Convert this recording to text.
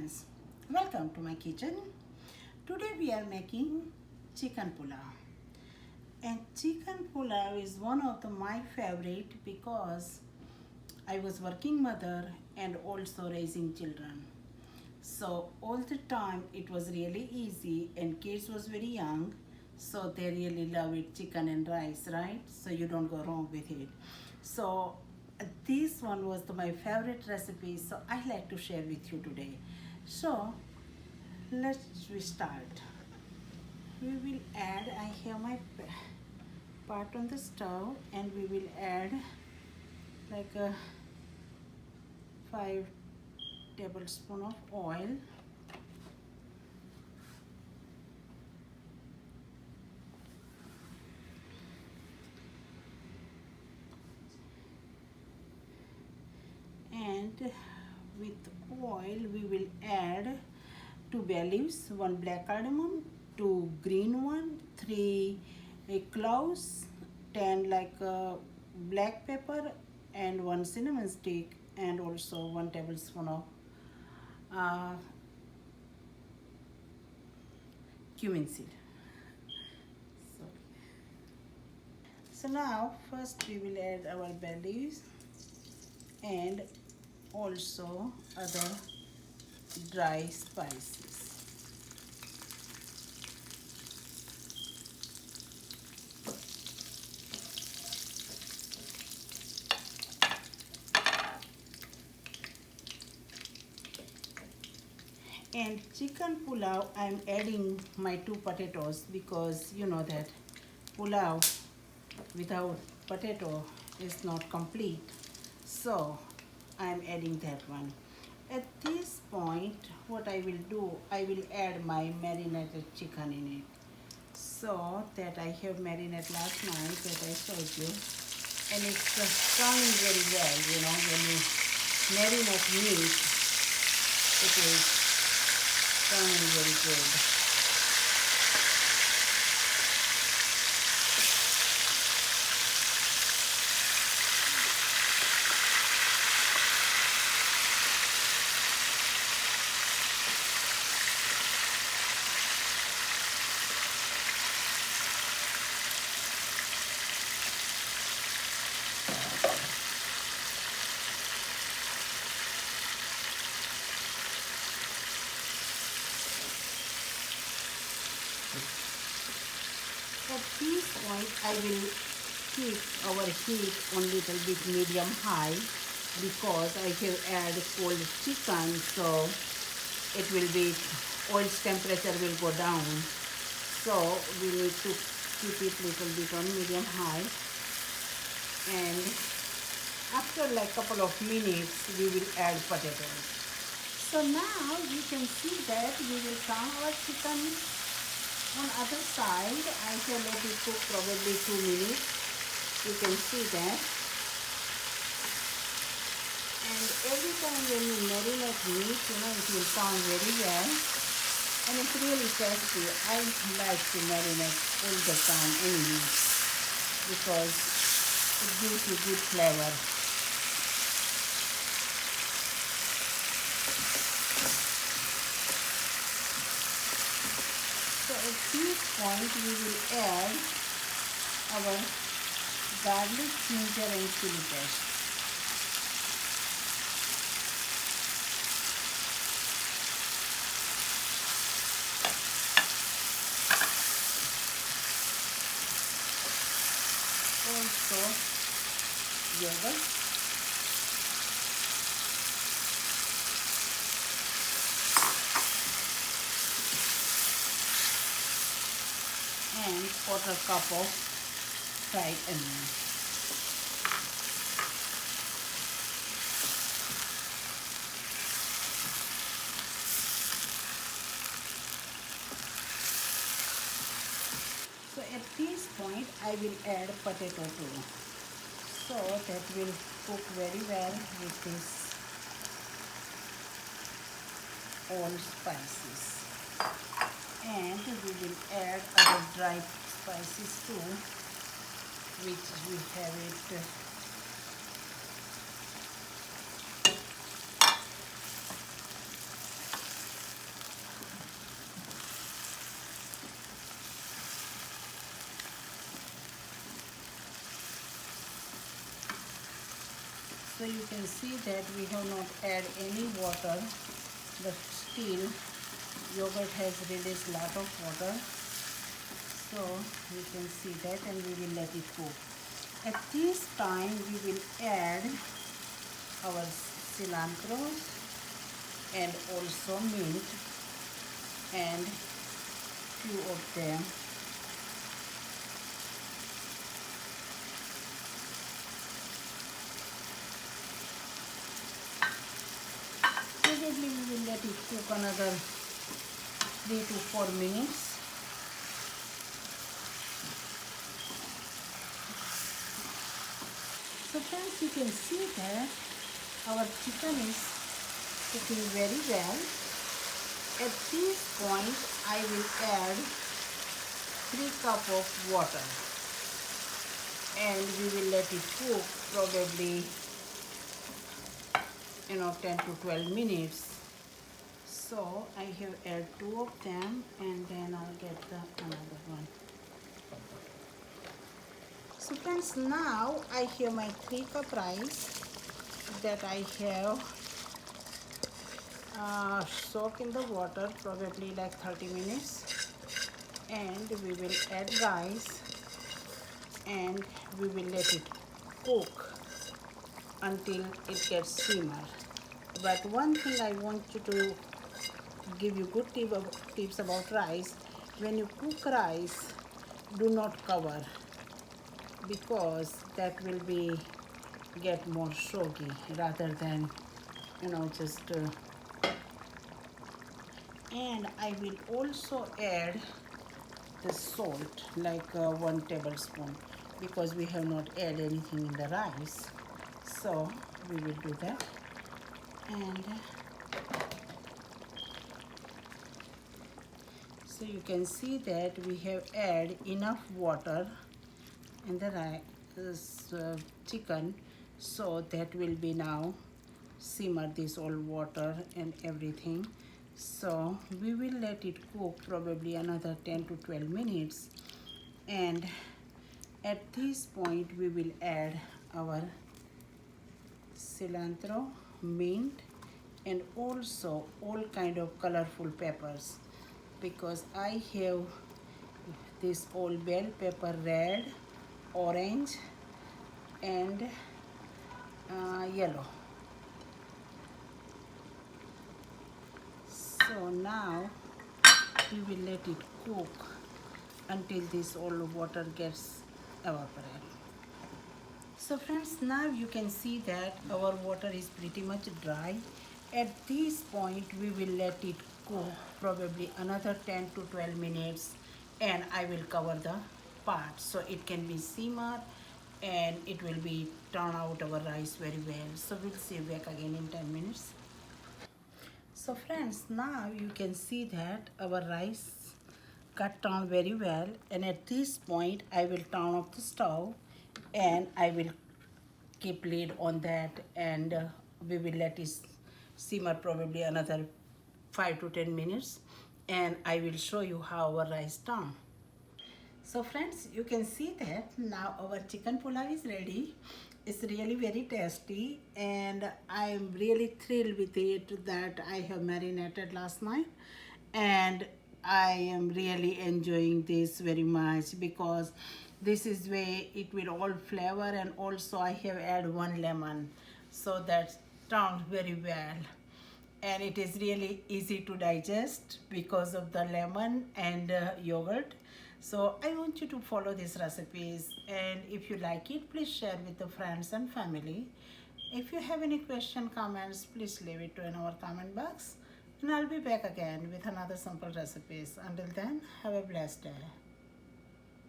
friends, welcome to my kitchen. Today we are making chicken pulao. And chicken pulao is one of my favorite because I was working mother and also raising children. So all the time it was really easy and kids was very young, so they really love it, chicken and rice, right? So you don't go wrong with it. So this one was my favorite recipe, so I like to share with you today. So let's we start. We will add, I have my pot on the stove and we will add like a 5 tablespoon of oil. And with oil we will add 2 bay leaves, 1 black cardamom, 2 green one, 3 cloves, 10 like black pepper and 1 cinnamon stick, and also 1 tablespoon of uh, cumin seed. So now first we will add our bay leaves and also other dry spices. And chicken pulao, I'm adding my 2 potatoes because you know that pulao without potato is not complete. So I'm adding that one. At this point, what I will do, I will add my marinated chicken in it. So that I have marinated last night that I showed you. And it's turning very well, you know, when you marinate meat, it is turning very good. At this point, I will keep our heat on little bit medium high because I have added cold chicken, so it will be, oil's temperature will go down. So we need to keep it little bit on medium high. And after like couple of minutes, we will add potatoes. So now you can see that we will turn our chicken on other side. I can let it cook probably 2 minutes. You can see that. And every time when you marinate meat, you know, it will turn very well. And it's really tasty. I like to marinate all the time anyway because it gives you good flavor. So at this point we will add our garlic, ginger and chili paste. Also yogurt. And 1/4 cup of fried onion. So at this point I will add potato too. So that will cook very well with this all spices. And we will add other dry spices too, which we have it So you can see that we have not add any water, but still yogurt has released lot of water. So you can see that, and we will let it cook. At this time we will add our cilantro and also mint, and few of them. Probably we will let it cook another 3 to 4 minutes. So friends, you can see that our chicken is cooking very well. At this point, I will add 3 cups of water, and we will let it cook probably 10 to 12 minutes. So I have added 2 of them, and then I'll get another one. So friends, now I have my 3 cup rice that I have soak in the water probably like 30 minutes, and we will add rice and we will let it cook until it gets simmer. But one thing I want you to give you good tips about rice: when you cook rice, do not cover, because that will be get more soggy rather than just and I will also add the salt like 1 tablespoon, because we have not added anything in the rice. So we will do that, and so you can see that we have added enough water in the chicken, so that will be now simmer this all water and everything. So we will let it cook probably another 10 to 12 minutes, and at this point we will add our cilantro, mint, and also all kind of colorful peppers, because I have this all bell pepper, red, orange, and yellow. So now we will let it cook until this all water gets evaporated. So friends, now you can see that our water is pretty much dry. At this point we will let it cook probably another 10 to 12 minutes, and I will cover the part so it can be simmer and it will be turn out our rice very well. So we'll see you back again in 10 minutes. So friends, now you can see that our rice cut down very well, and at this point I will turn off the stove and I will keep lid on that, and we will let it simmer probably another 5 to 10 minutes, and I will show you how our rice done. So friends, you can see that now our chicken pulao is ready. It's really very tasty, and I'm really thrilled with it that I have marinated last night, and I am really enjoying this very much, because this is where it will all flavor, and also I have added 1 lemon, so that sounds very well, and it is really easy to digest because of the lemon and yogurt. So I want you to follow these recipes, and if you like it, please share with the friends and family. If you have any question, comments, please leave it in our comment box, and I'll be back again with another simple recipes. Until then, have a blessed day.